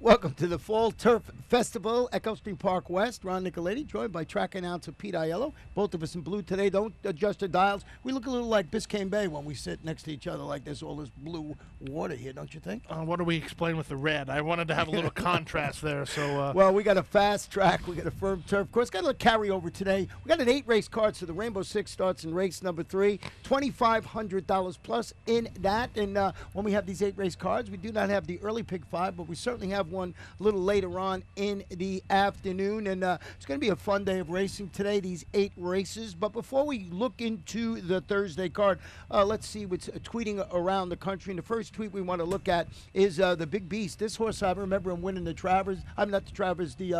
Welcome to the Fall Turf Festival at Gulfstream Park West. Ron Nicoletti, joined by track announcer Pete Aiello. Both of us in blue today. Don't adjust the dials. We look a little like Biscayne Bay when we sit next to each other like there's all this blue water here, don't you think? What do we explain with the red? I wanted to have a little contrast there. So, well, we got a fast track. We got a firm turf. Of course, got a little carryover today. We got an 8-race card, so the Rainbow Six starts in race number 3. $2,500 plus in that. And when we have these 8-race cards, we do not have the early pick 5, but we certainly have one a little later on in the afternoon. And it's going to be a fun day of racing today, these 8 races. But before we look into the Thursday card, let's see what's tweeting around the country. And the first tweet we want to look at is the Big Beast. This horse, I remember him winning the Travers. I'm not the Travers, he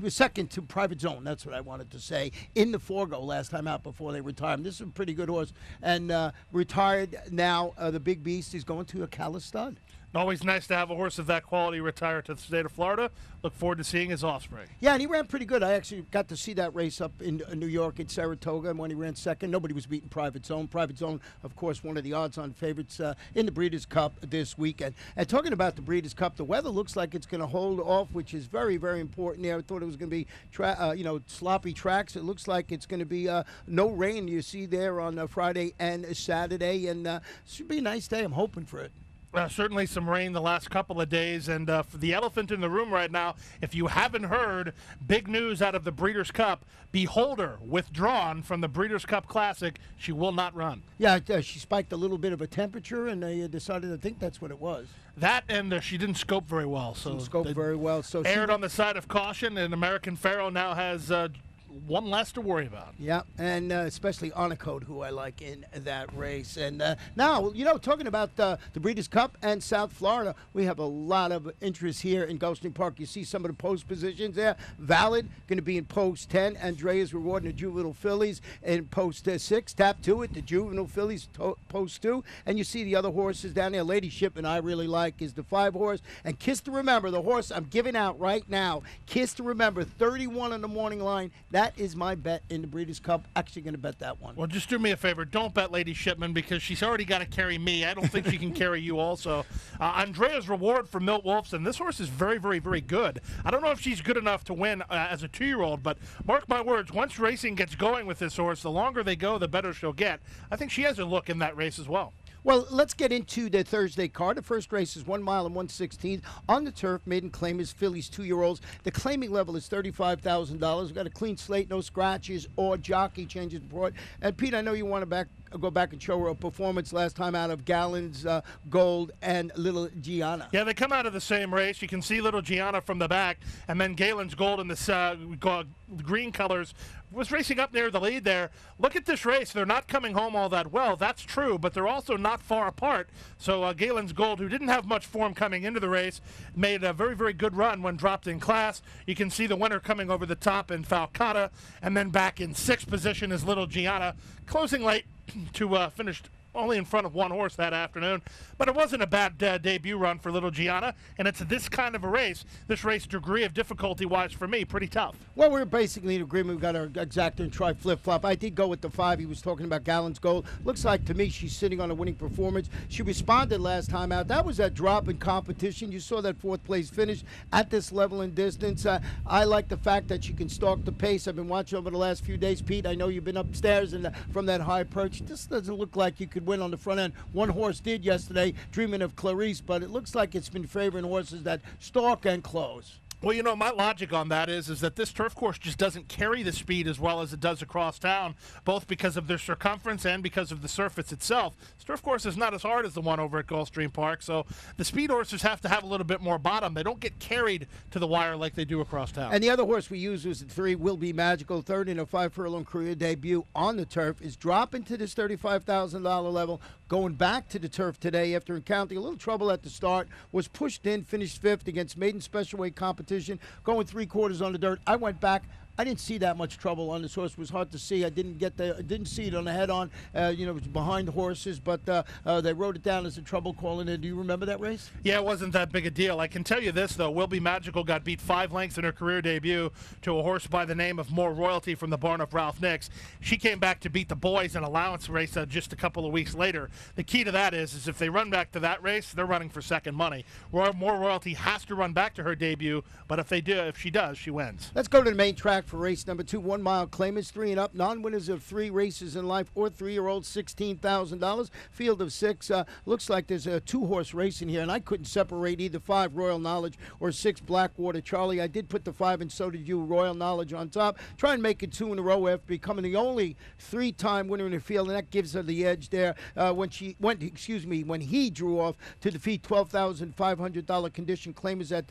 was second to Private Zone. That's what I wanted to say. In the Forgo last time out before they retired. This is a pretty good horse. And retired now, the Big Beast is going to a Calla stud. Always nice to have a horse of that quality retire to the state of Florida. Look forward to seeing his offspring. Yeah, and he ran pretty good. I actually got to see that race up in New York at Saratoga, and when he ran second, nobody was beating Private Zone. Private Zone, of course, one of the odds-on favorites in the Breeders' Cup this weekend. And talking about the Breeders' Cup, the weather looks like it's going to hold off, which is very, very important there. I thought it was going to be, sloppy tracks. It looks like it's going to be no rain you see there on Friday and Saturday, and it should be a nice day. I'm hoping for it. Certainly some rain the last couple of days, and for the elephant in the room right now, if you haven't heard, big news out of the Breeders' Cup. Beholder withdrawn from the Breeders' Cup Classic. She will not run. Yeah, she spiked a little bit of a temperature, and they decided to think that's what it was. That, and she didn't scope very well. So Aired on the side of caution, and American Pharoah now has one less to worry about. Yeah, and especially Onicode, who I like in that race. And now, talking about the Breeders' Cup and South Florida, we have a lot of interest here in Gulfstream Park. You see some of the post positions there. Valid, going to be in post 10. Andrea's rewarding the juvenile fillies in post 6. Tap 2 at the juvenile fillies, post 2. And you see the other horses down there. Lady Shipman, I really like, is the 5 horse. And Kiss to Remember, the horse I'm giving out right now. Kiss to Remember, 31 on the morning line. That is my bet in the Breeders' Cup. Actually going to bet that one. Well, just do me a favor. Don't bet Lady Shipman because she's already got to carry me. I don't think she can carry you also. Andrea's Reward for Milt Wolfson. This horse is very, very, very good. I don't know if she's good enough to win as a 2-year-old, but mark my words, once racing gets going with this horse, the longer they go, the better she'll get. I think she has a look in that race as well. Well, let's get into the Thursday card. The first race is 1 mile and 1/16 on the turf. Maiden claim is fillies 2-year-olds. The claiming level is $35,000. We've got a clean slate, no scratches or jockey changes brought. And Pete, I know you want to go back and show her a performance last time out of Gallon's Gold and Little Gianna. Yeah, they come out of the same race. You can see Little Gianna from the back, and then Galen's Gold in the green colors was racing up near the lead there. Look at this race. They're not coming home all that well. That's true, but they're also not far apart. So Galen's Gold, who didn't have much form coming into the race, made a very, very good run when dropped in class. You can see the winner coming over the top in Falcata, and then back in 6th position is Little Gianna, closing late to finish only in front of one horse that afternoon. But it wasn't a bad debut run for Little Gianna, and it's this kind of a race. This race, degree of difficulty-wise for me, pretty tough. Well, we're basically in agreement. We've got our exact and try flip-flop. I did go with the 5. He was talking about Gallon's Gold. Looks like, to me, she's sitting on a winning performance. She responded last time out. That was that drop in competition. You saw that 4th-place finish at this level and distance. I like the fact that she can stalk the pace. I've been watching over the last few days. Pete, I know you've been upstairs and from that high perch. This doesn't look like you could win on the front end. One horse did yesterday, Dreaming of Clarice, but it looks like it's been favoring horses that stalk and close. Well, my logic on that is that this turf course just doesn't carry the speed as well as it does across town, both because of their circumference and because of the surface itself. This turf course is not as hard as the one over at Gulfstream Park, so the speed horses have to have a little bit more bottom. They don't get carried to the wire like they do across town. And the other horse we used was the 3, Will Be Magical, 3rd in a 5-furlong career debut on the turf, is dropping to this $35,000 level, going back to the turf today after encountering a little trouble at the start, was pushed in, finished 5th against maiden special weight competition, going 3/4 on the dirt. I went back. I didn't see that much trouble on this horse. It was hard to see. I didn't see it on the head-on. It was behind the horses, but they wrote it down as a trouble call in there. Do you remember that race? Yeah, it wasn't that big a deal. I can tell you this, though. Will Be Magical got beat 5 lengths in her career debut to a horse by the name of More Royalty from the barn of Ralph Nix. She came back to beat the boys in allowance race just a couple of weeks later. The key to that is if they run back to that race, they're running for second money. More Royalty has to run back to her debut, but if she does, she wins. Let's go to the main track for race number 2. 1 mile claimants, 3 and up. Non-winners of 3 races in life or 3-year-olds, $16,000. Field of 6. Looks like there's a 2-horse race in here, and I couldn't separate either 5 Royal Knowledge or 6 Blackwater Charlie. I did put the 5, and so did you, Royal Knowledge on top. Try and make it 2 in a row after becoming the only 3-time winner in the field, and that gives her the edge there. When he drew off to defeat $12,500 condition claimers at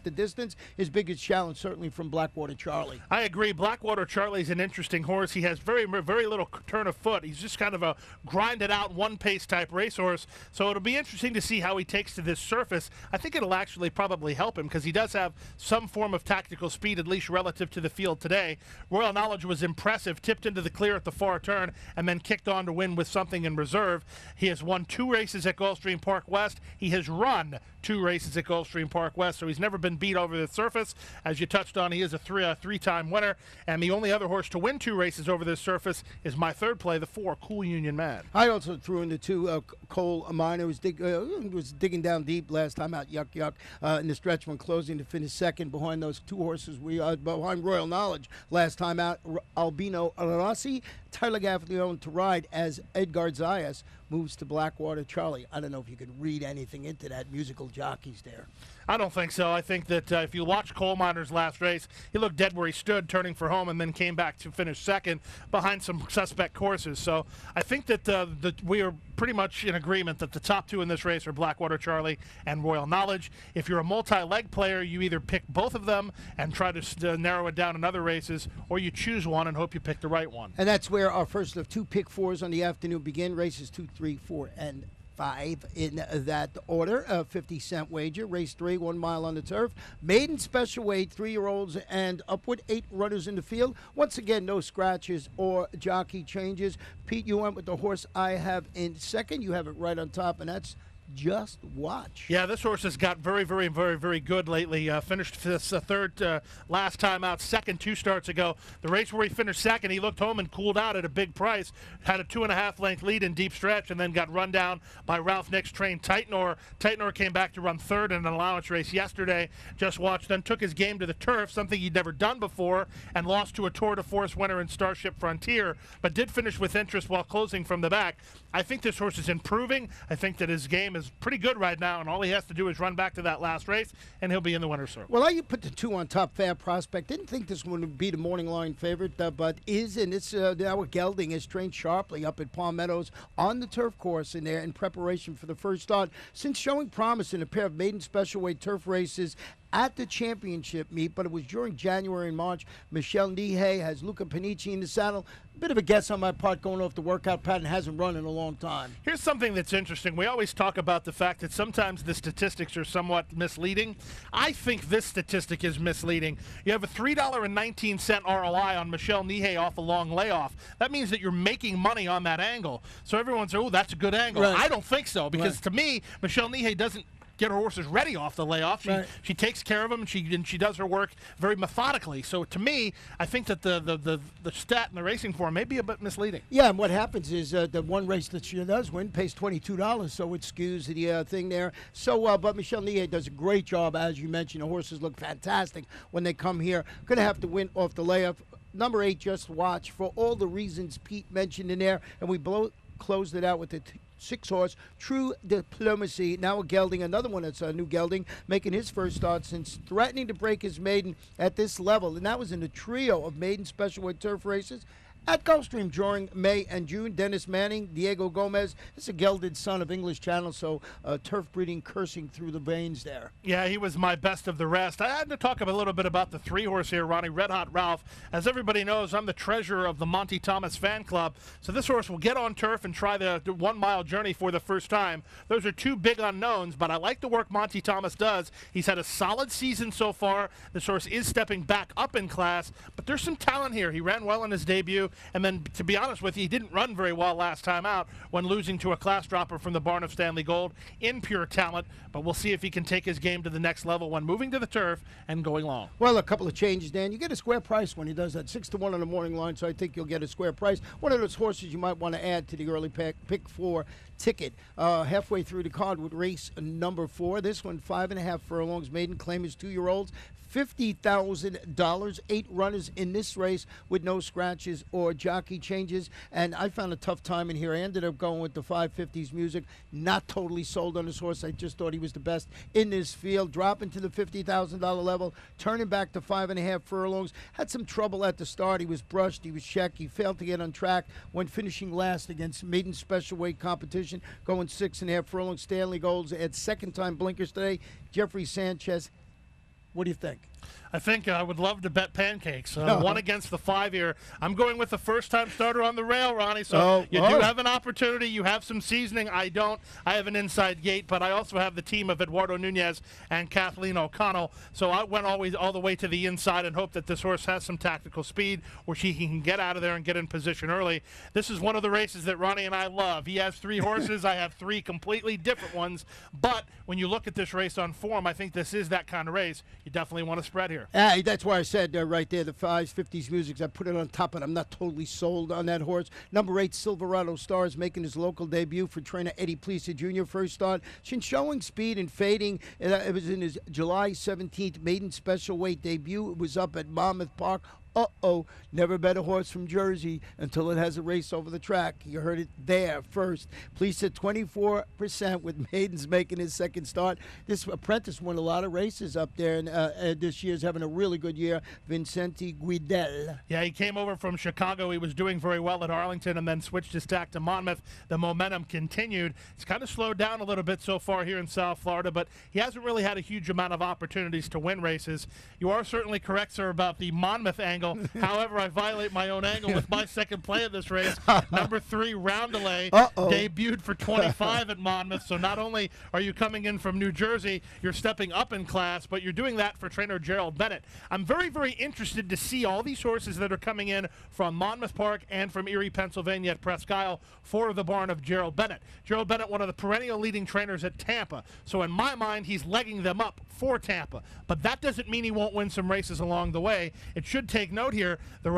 the distance, his biggest challenge certainly from Blackwater Charlie. I agree. Blackwater Charlie's an interesting horse. He has very, very little turn of foot. He's just kind of a grinded out one-pace type racehorse. So it'll be interesting to see how he takes to this surface. I think it'll actually probably help him because he does have some form of tactical speed, at least relative to the field today. Royal Knowledge was impressive, tipped into the clear at the far turn, and then kicked on to win with something in reserve. He has won 2 races at Gulfstream Park West. He has run 2 races at Gulfstream Park West, so he's never been beat over the surface. As you touched on, he is a 3-time winner, and the only other horse to win 2 races over this surface is my third play, the 4, Cool Union Man. I also threw in the 2, Cole Miner, was digging down deep last time out, yuck, in the stretch when closing to finish second behind those 2 horses behind Royal Knowledge last time out. Albino Rossi, Tyler Gaffney to ride as Edgar Zayas moves to Blackwater Charlie. I don't know if you could read anything into that, musical jockeys there. I don't think so. I think that if you watch Coal Miner's last race, he looked dead where he stood, turning for home, and then came back to finish second behind some suspect horses. So I think that we are pretty much in agreement that the top 2 in this race are Blackwater Charlie and Royal Knowledge. If you're a multi-leg player, you either pick both of them and try to narrow it down in other races, or you choose one and hope you pick the right one. And that's where our first of 2 pick 4s on the afternoon begin. Races 2, 3, 4, and 5 in that order. A 50-cent wager. Race 3, 1 mile on the turf. Maiden special weight, 3-year-olds and upward. 8 runners in the field. Once again, no scratches or jockey changes. Pete, you went with the horse I have in second. You have it right on top, and that's Just Watch. Yeah, this horse has got very, very, very, very good lately. Finished this third last time out, second 2 starts ago. The race where he finished second, he looked home and cooled out at a big price. Had a 2.5 length lead in deep stretch and then got run down by Ralph Nix trained Titanor. Titanor came back to run third in an allowance race yesterday. Just Watch then took his game to the turf, something he'd never done before, and lost to a Tour de Force winner in Starship Frontier, but did finish with interest while closing from the back. I think this horse is improving. I think that his game is pretty good right now, and all he has to do is run back to that last race, and he'll be in the winner's circle. Well, I put the 2 on top, Fair Prospect. Didn't think this one would be the morning line favorite, but is, and it's now gelding is trained sharply up at Palm Meadows on the turf course in there in preparation for the first start. Since showing promise in a pair of maiden special weight turf races at the championship meet, but it was during January and March. Michelle Nihei has Luca Panici in the saddle. A bit of a guess on my part going off the workout pattern. Hasn't run in a long time. Here's something that's interesting. We always talk about the fact that sometimes the statistics are somewhat misleading. I think this statistic is misleading. You have a $3.19 ROI on Michelle Nihei off a long layoff. That means that you're making money on that angle. So everyone says, oh, that's a good angle. Right. I don't think so, because to me, Michelle Nihei doesn't get her horses ready off the layoff. She takes care of them, and she does her work very methodically. So to me, I think that the stat in the racing form may be a bit misleading. Yeah, and what happens is the one race that she does win pays $22, so it skews the thing there. So, but Michelle Nihei does a great job, as you mentioned. The horses look fantastic when they come here. Going to have to win off the layoff. Number 8, Just Watch, for all the reasons Pete mentioned in there, and we closed it out with the 6-horse True Diplomacy. Now a gelding, another one that's a new gelding, making his first start since threatening to break his maiden at this level, and that was in a trio of maiden special weight turf races at Gulfstream during May and June. Dennis Manning, Diego Gomez. It's a gelded son of English Channel, so turf breeding coursing through the veins there. Yeah, he was my best of the rest. I had to talk a little bit about the 3-horse here, Ronnie, Red Hot Ralph. As everybody knows, I'm the treasurer of the Monty Thomas fan club, so this horse will get on turf and try the 1 mile journey for the first time. Those are two big unknowns, but I like the work Monty Thomas does. He's had a solid season so far. This horse is stepping back up in class, but there's some talent here. He ran well in his debut, and then, to be honest with you, he didn't run very well last time out when losing to a class dropper from the barn of Stanley Gold in pure talent, but we'll see if he can take his game to the next level when moving to the turf and going long. Well, a couple of changes, Dan. You get a square price when he does that, 6-1 on the morning line, so I think you'll get a square price. One of those horses you might want to add to the early pick 4 ticket. Halfway through the card with race number 4. This one, 5.5 furlongs. Maiden claim is 2-year-olds. $50,000, 8 runners in this race with no scratches or jockey changes, and I found a tough time in here. I ended up going with the 550s music. Not totally sold on this horse. I just thought he was the best in this field. Dropping to the $50,000 level, turning back to 5.5 furlongs. Had some trouble at the start. He was brushed. He was checked. He failed to get on track when finishing last against maiden special weight competition, going 6.5 furlongs. Stanley Golds at second time blinkers today. Jeffrey Sanchez. What do you think? I think I would love to bet pancakes. 1 against the 5 here. I'm going with the first-time starter on the rail, Ronnie. So you do have an opportunity. You have some seasoning. I don't. I have an inside gate, but I also have the team of Eduardo Nunez and Kathleen O'Connell. So I went all the way to the inside and hope that this horse has some tactical speed where she can get out of there and get in position early. This is one of the races that Ronnie and I love. He has 3 horses. I have 3 completely different ones. But when you look at this race on form, I think this is that kind of race. You definitely want to spread here. That's why I said right there, the 5s, 50s music. I put it on top, and I'm not totally sold on that horse. Number 8, Silverado Stars, making his local debut for trainer Eddie Plesa Jr. First start. She's showing speed and fading. It was in his July 17th maiden special weight debut. It was up at Monmouth Park. Never bet a horse from Jersey until it has a race over the track. You heard it there first. Please at 24% with maidens making his second start. This apprentice won a lot of races up there, and this year's having a really good year. Vincenti Guidel. Yeah, he came over from Chicago. He was doing very well at Arlington and then switched his tack to Monmouth. The momentum continued. It's kind of slowed down a little bit so far here in South Florida, but he hasn't really had a huge amount of opportunities to win races. You are certainly correct, sir, about the Monmouth angle. However, I violate my own angle with my second play of this race. Number 3, Roundelay, debuted for 25 at Monmouth. So not only are you coming in from New Jersey, you're stepping up in class, but you're doing that for trainer Gerald Bennett. I'm very, very interested to see all these horses that are coming in from Monmouth Park and from Erie, Pennsylvania at Presque Isle for the barn of Gerald Bennett. Gerald Bennett, one of the perennial leading trainers at Tampa. So in my mind, he's legging them up for Tampa. But that doesn't mean he won't win some races along the way. It should take note here, the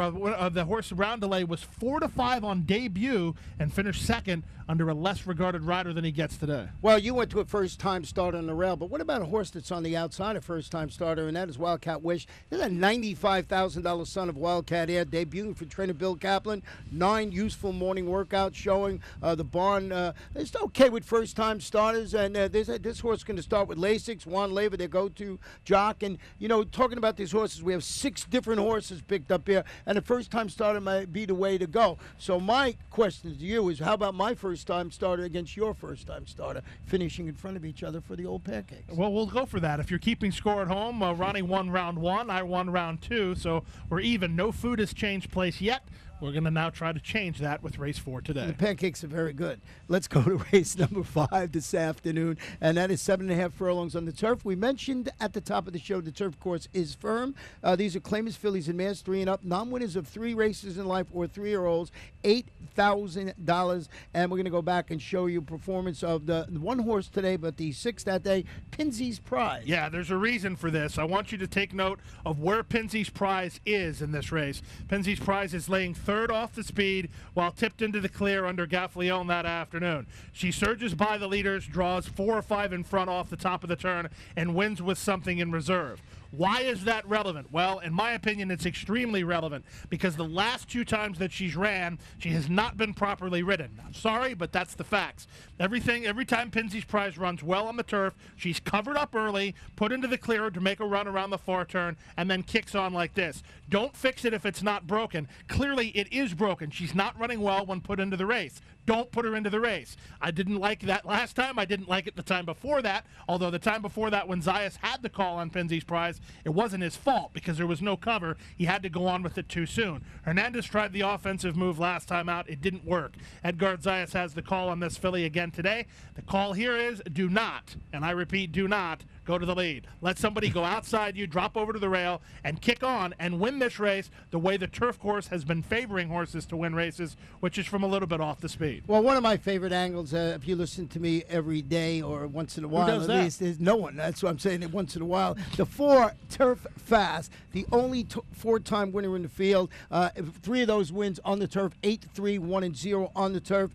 horse Roundelay was 4-5 on debut and finished second under a less regarded rider than he gets today. Well, you went to a first-time starter on the rail, but what about a horse that's on the outside of first-time starter, and that is Wildcat Wish. There's a $95,000 son of Wildcat Air, debuting for trainer Bill Kaplan. 9 useful morning workouts showing the barn. It's okay with first-time starters, and this horse is going to start with Lasix, Juan Leyva, their go-to jock. And, you know, talking about these horses, we have 6 different horses picked up here, and a first-time starter might be the way to go. So my question to you is, how about my first-time starter against your first-time starter, finishing in front of each other for the old pancakes? Well, we'll go for that. If you're keeping score at home, Ronnie won round 1, I won round 2, so we're even. No food has changed place yet. We're going to now try to change that with race 4 today. The pancakes are very good. Let's go to race number 5 this afternoon, and that is 7.5 furlongs on the turf. We mentioned at the top of the show the turf course is firm. These are claimants, fillies, and mares, 3 and up. Non-winners of 3 races in life or 3-year-olds, $8,000. And we're going to go back and show you performance of the 1 horse today, but the 6 that day, Pinsy's Prize. Yeah, there's a reason for this. I want you to take note of where Pinsy's Prize is in this race. Pinsy's Prize is laying 3rd off the speed while tipped into the clear under Gaffleone that afternoon. She surges by the leaders, draws 4 or 5 in front off the top of the turn, and wins with something in reserve. Why is that relevant? Well, in my opinion, it's extremely relevant because the last 2 times that she's ran, she has not been properly ridden. I'm sorry, but that's the facts. Every time Pinsy's Prize runs well on the turf, she's covered up early, put into the clearer to make a run around the far turn, and then kicks on like this. Don't fix it if it's not broken. Clearly, it is broken. She's not running well when put into the race. Don't put her into the race. I didn't like that last time. I didn't like it the time before that, although the time before that when Zayas had the call on Pinsy's Prize, it wasn't his fault because there was no cover. He had to go on with it too soon. Hernandez tried the offensive move last time out. It didn't work. Edgard Zayas has the call on this filly again today. The call here is do not, and I repeat, do not go to the lead. Let somebody go outside you, drop over to the rail, and kick on and win this race the way the turf course has been favoring horses to win races, which is from a little bit off the speed. Well, one of my favorite angles, if you listen to me every day or once in a while, at least, is no one. That's what I'm saying. Once in a while, the 4 Turf Fast, the only 4-time winner in the field. 3 of those wins on the turf, 8-3, 1-0 on the turf.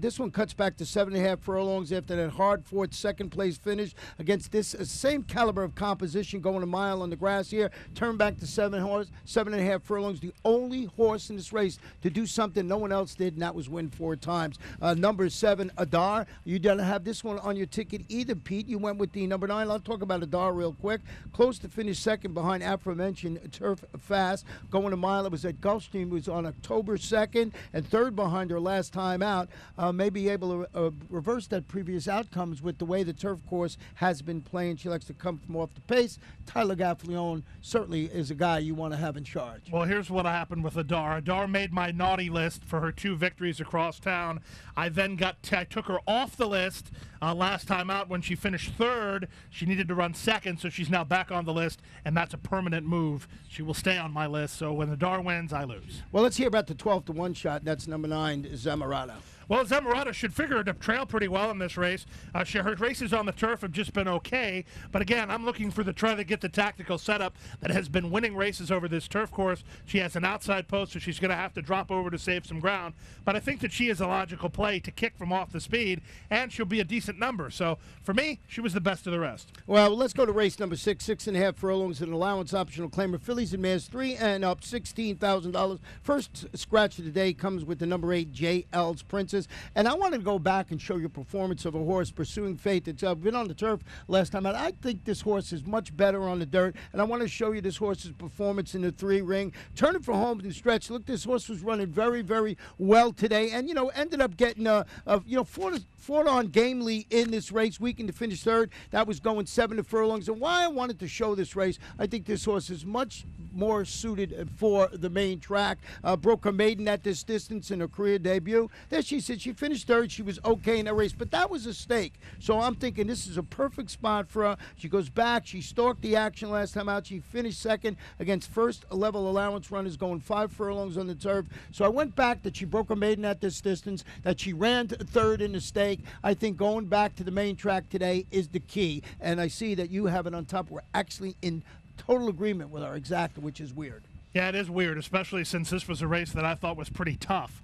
This one cuts back to 7.5 furlongs after that hard-fought second-place finish against this same caliber of composition, going a mile on the grass here. Turned back to 7.5 furlongs. The only horse in this race to do something no one else did, and that was win 4 times. Number 7, Adar. You don't have this one on your ticket either, Pete. You went with the number 9. I'll talk about Adar real quick. Close to finish second behind aforementioned Turf Fast. Going a mile. It was at Gulfstream. It was on October 2nd, and third behind her last time out. May be able to reverse that previous outcomes with the way the turf course has been playing. She likes to come from off the pace. Tyler Gaffalione certainly is a guy you want to have in charge. Well, here's what happened with Adar. Adar made my naughty list for her 2 victories across town. I then I took her off the list last time out when she finished third. She needed to run second, so she's now back on the list, and that's a permanent move. She will stay on my list, so when Adar wins, I lose. Well, let's hear about the 12-1 shot. That's number 9, Zamarata. Well, Zamarata should figure to trail pretty well in this race. Her races on the turf have just been okay. But again, I'm looking for try to get the tactical setup that has been winning races over this turf course. She has an outside post, so she's going to have to drop over to save some ground. But I think that she is a logical play to kick from off the speed, and she'll be a decent number. So for me, she was the best of the rest. Well, let's go to race number 6, 6.5 furlongs, an allowance optional claimer. Fillies and mares 3 and up, $16,000. First scratch of the day comes with the number 8, JL's Princess. And I want to go back and show you performance of a horse, Pursuing Faith. It's been on the turf last time out. I think this horse is much better on the dirt, and I want to show you this horse's performance in the 3 ring. Turn it for home and stretch. Look, this horse was running very, very well today, and, ended up getting, fought on gamely in this race, weakened to finish third. That was going 7 furlongs. And why I wanted to show this race, I think this horse is much more suited for the main track. Broke her maiden at this distance in her career debut. There she said she finished third. She was okay in that race, but that was a stake. So I'm thinking this is a perfect spot for her. She goes back. She stalked the action last time out. She finished second against first level allowance runners going 5 furlongs on the turf. So I went back that she broke her maiden at this distance, that she ran third in the stake. I think going back to the main track today is the key. And I see that you have it on top. We're actually in total agreement with our exacta, which is weird. Yeah, it is weird, especially since this was a race that I thought was pretty tough.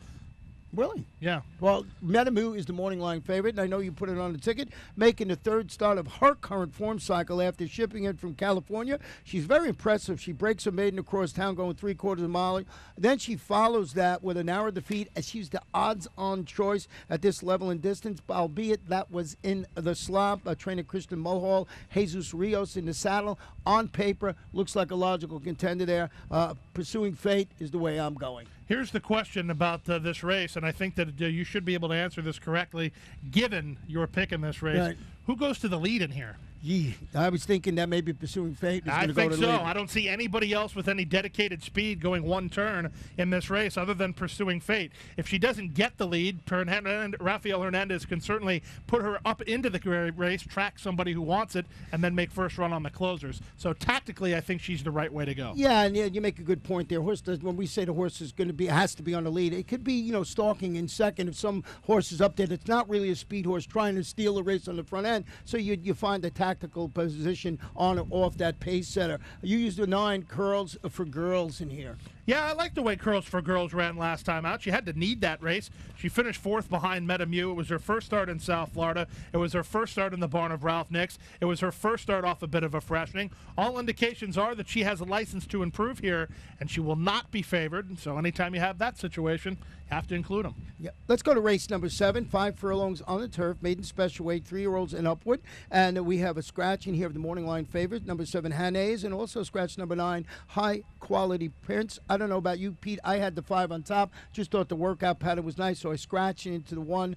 Really? Yeah. Well, Metamu is the morning line favorite, and I know you put it on the ticket, making the third start of her current form cycle after shipping it from California. She's very impressive. She breaks her maiden across town going 3/4 mile. Then she follows that with a narrow defeat, as she's the odds-on choice at this level and distance, albeit that was in the slop. Trainer Kristen Mulhall, Jesus Rios in the saddle. On paper, looks like a logical contender there. Pursuing Fate is the way I'm going. Here's the question about this race, and I think that you should be able to answer this correctly, given your pick in this race. Right. Who goes to the lead in here? I was thinking that maybe Pursuing Fate is going to go to the lead. I don't see anybody else with any dedicated speed going one turn in this race other than Pursuing Fate. If she doesn't get the lead, Rafael Hernandez can certainly put her up into the race, track somebody who wants it, and then make first run on the closers. So tactically, I think she's the right way to go. Yeah, and you make a good point there. When we say the horse is going to be, has to be on the lead, it could be, stalking in second if some horse is up there that's not really a speed horse trying to steal a race on the front end. So you find the tactical position on or off that pace setter. You use the 9 curls for girls in here. Yeah, I like the way Curls for Girls ran last time out. She had to need that race. She finished 4th behind Metamu. It was her first start in South Florida. It was her first start in the barn of Ralph Nix. It was her first start off a bit of a freshening. All indications are that she has a license to improve here, and she will not be favored. So anytime you have that situation, you have to include them. Yeah. Let's go to race number 7, 5 furlongs on the turf, maiden special weight, 3-year-olds and upward. And we have a scratch in here of the morning line favorite, number 7, Hannays, and also scratch number 9, High Quality Prince. I don't know about you, Pete. I had the 5 on top. Just thought the workout pattern was nice, so I scratched into the one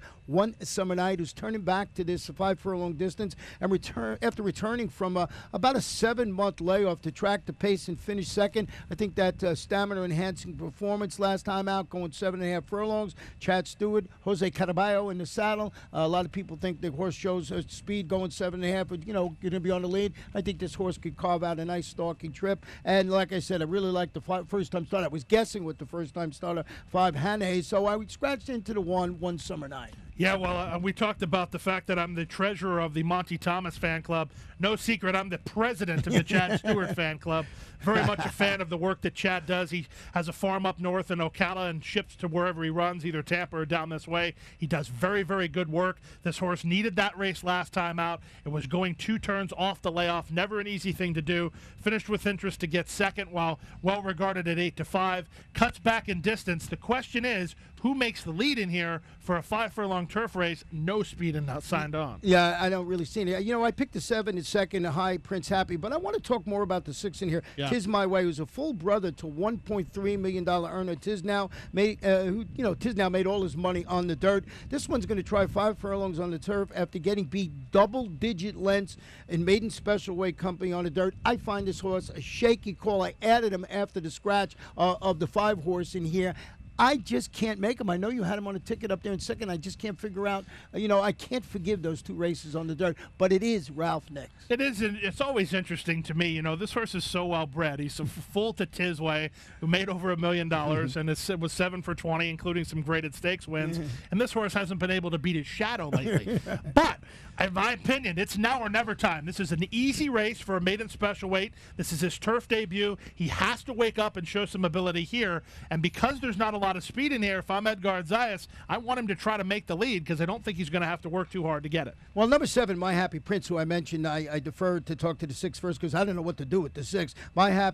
Summer Night, who's turning back to this 5 furlong distance and after returning from about a 7-month layoff to track the pace and finish second. I think that stamina-enhancing performance last time out, going 7.5 furlongs. Chad Stewart, Jose Caraballo in the saddle. A lot of people think the horse shows speed going 7.5, but, going to be on the lead. I think this horse could carve out a nice stalking trip. And like I said, I really like the first-time starter. I was guessing with the first-time starter, 5 Hannays, so I would scratch into the one Summer Night. Yeah, well, we talked about the fact that I'm the treasurer of the Monty Thomas fan club. No secret, I'm the president of the Chad Stewart fan club. Very much a fan of the work that Chad does. He has a farm up north in Ocala and ships to wherever he runs, either Tampa or down this way. He does very, very good work. This horse needed that race last time out. It was going 2 turns off the layoff. Never an easy thing to do. Finished with interest to get second, while well regarded at 8-5. Cuts back in distance. The question is, who makes the lead in here for a 5 furlong turf race? No speed and not signed on. Yeah, I don't really see it. I picked the 7 in second, the High Prince Happy, but I want to talk more about the 6 in here. Yeah. Tis My Way, who's a full brother to $1.3 million earner. Tis now made all his money on the dirt. This one's going to try 5 furlongs on the turf after getting beat double-digit lengths in maiden special weight company on the dirt. I find this horse a shaky call. I added him after the scratch of the 5 horse in here. I just can't make them. I know you had him on a ticket up there in second. I just can't figure out, I can't forgive those 2 races on the dirt. But it is Ralph Nix. It is. It's always interesting to me. This horse is so well bred. He's a full to Tisway, who made over $1 million, and it was 7 for 20, including some graded stakes wins. And this horse hasn't been able to beat his shadow lately. But in my opinion, it's now or never time. This is an easy race for a maiden special weight. This is his turf debut. He has to wake up and show some ability here. And because there's not a lot of speed in here, if I'm Edgar Zayas, I want him to try to make the lead because I don't think he's going to have to work too hard to get it. Well, number 7, My Happy Prince, who I mentioned, I deferred to talk to the 6 first because I don't know what to do with the 6. High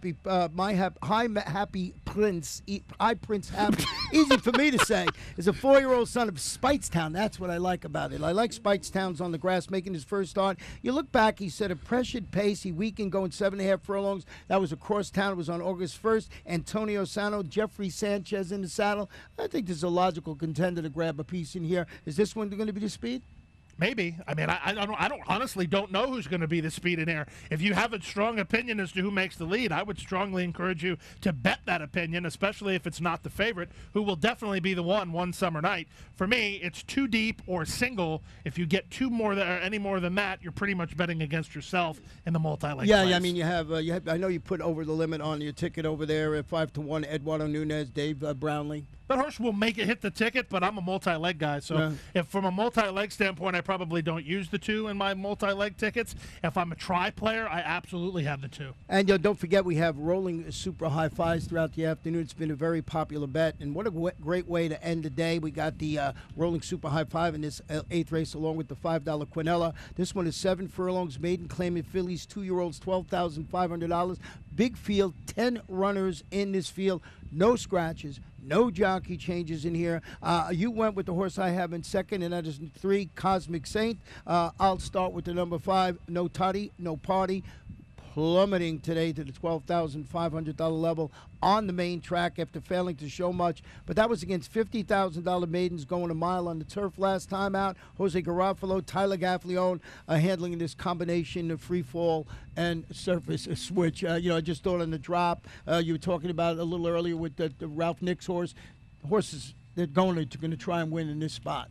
Prince Happy, easy for me to say, is a 4-year-old son of Speightstown. That's what I like about it. I like Speightstown's on the grass making his first start. You look back, he set a pressured pace. He weakened going 7.5 furlongs. That was across town. It was on August 1st. Antonio Sano, Jeffrey Sanchez in the saddle. I think this is a logical contender to grab a piece in here. Is this one going to be the speed? Maybe. I mean, I honestly don't know who's going to be the speed in here. If you have a strong opinion as to who makes the lead, I would strongly encourage you to bet that opinion, especially if it's not the favorite, who will definitely be the one Summer Night. For me, it's 2 deep or single. If you get 2 more or any more than that, you're pretty much betting against yourself in the multi-leg place. Yeah. I mean, you have. I know you put over the limit on your ticket over there at 5-1. Eduardo Nunez, Dave Brownlee. That horse will make it hit the ticket, but I'm a multi-leg guy. So if from a multi-leg standpoint, I probably don't use the 2 in my multi-leg tickets. If I'm a try player, I absolutely have the 2. And don't forget, we have rolling super high 5s throughout the afternoon. It's been a very popular bet. And what a great way to end the day. We got the rolling super high 5 in this 8th race along with the $5 Quinella. This one is 7 furlongs, maiden claiming fillies, 2-year-olds, $12,500. Big field, 10 runners in this field. No scratches. No jockey changes in here. You went with the horse I have in second, and that is 3, Cosmic Saint. I'll start with the number 5, No Toddy, No Party. Plummeting today to the $12,500 level on the main track after failing to show much. But that was against $50,000 maidens going a mile on the turf last time out. Jose Garofalo, Tyler Gaffalione handling this combination of free fall and surface switch. I just thought on the drop, you were talking about it a little earlier with the Ralph Nix horse. Horses, they're going to try and win in this spot.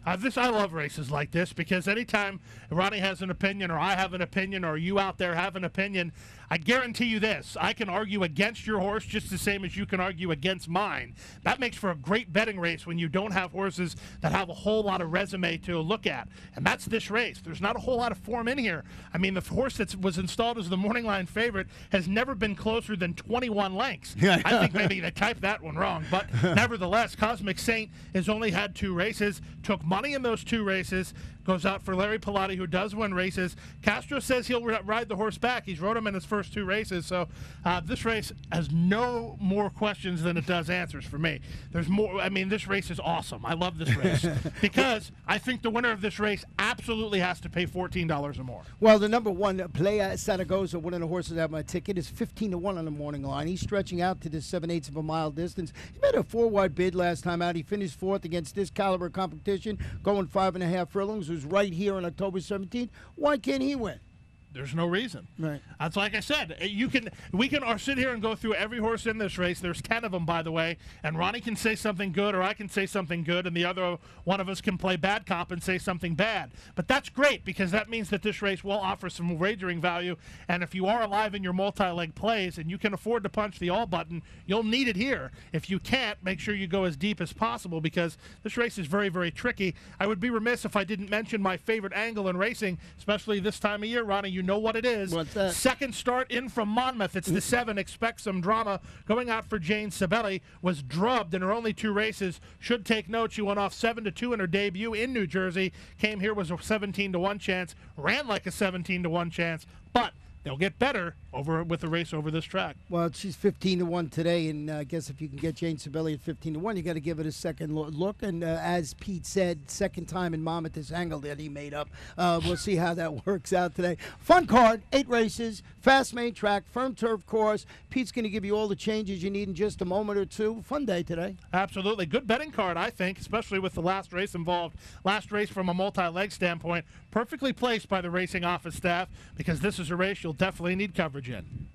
I love races like this because anytime Ronnie has an opinion or I have an opinion or you out there have an opinion, I guarantee you this. I can argue against your horse just the same as you can argue against mine. That makes for a great betting race when you don't have horses that have a whole lot of resume to look at. And that's this race. There's not a whole lot of form in here. I mean, the horse that was installed as the morning line favorite has never been closer than 21 lengths. I think maybe they typed that one wrong. But nevertheless, Cosmic Saint has only had 2 races, took money in those 2 races, goes out for Larry Pilati, who does win races. Castro says he'll ride the horse back. He's rode him in his first 2 races. So this race has no more questions than it does answers for me. There's more. I mean, this race is awesome. I love this race because I think the winner of this race absolutely has to pay $14 or more. Well, the number 1, Playa Saragossa, one of the horses that have my ticket, is 15-1 on the morning line. He's stretching out to the 7/8 of a mile distance. He made a 4-wide bid last time out. He finished 4th against this caliber competition, going 5.5 furlongs. Was right here on October 17th. Why can't he win? There's no reason. Right. That's like I said. We can sit here and go through every horse in this race. There's 10 of them, by the way. And Ronnie can say something good, or I can say something good, and the other one of us can play bad cop and say something bad. But that's great because that means that this race will offer some wagering value. And if you are alive in your multi-leg plays and you can afford to punch the all button, you'll need it here. If you can't, make sure you go as deep as possible because this race is very, very tricky. I would be remiss if I didn't mention my favorite angle in racing, especially this time of year, Ronnie. You know what it is. What's that? Second start in from Monmouth. It's the 7. Expect some drama. Going out for Jane Sabelli. Was drubbed in her only 2 races. Should take note. She went off 7-2 in her debut in New Jersey. Came here was a 17-1 chance. Ran like a 17-1 chance. But they'll get better with the race over this track. Well, she's 15-1 today, and I guess if you can get Jane Sabelli at 15-1, you got to give it a second look. And as Pete said, second time in Monmouth, this angle that he made up. We'll see how that works out today. Fun card, 8 races, fast main track, firm turf course. Pete's going to give you all the changes you need in just a moment or two. Fun day today. Absolutely. Good betting card, I think, especially with the last race involved. Last race from a multi-leg standpoint, perfectly placed by the racing office staff because this is a race you'll definitely need coverage in.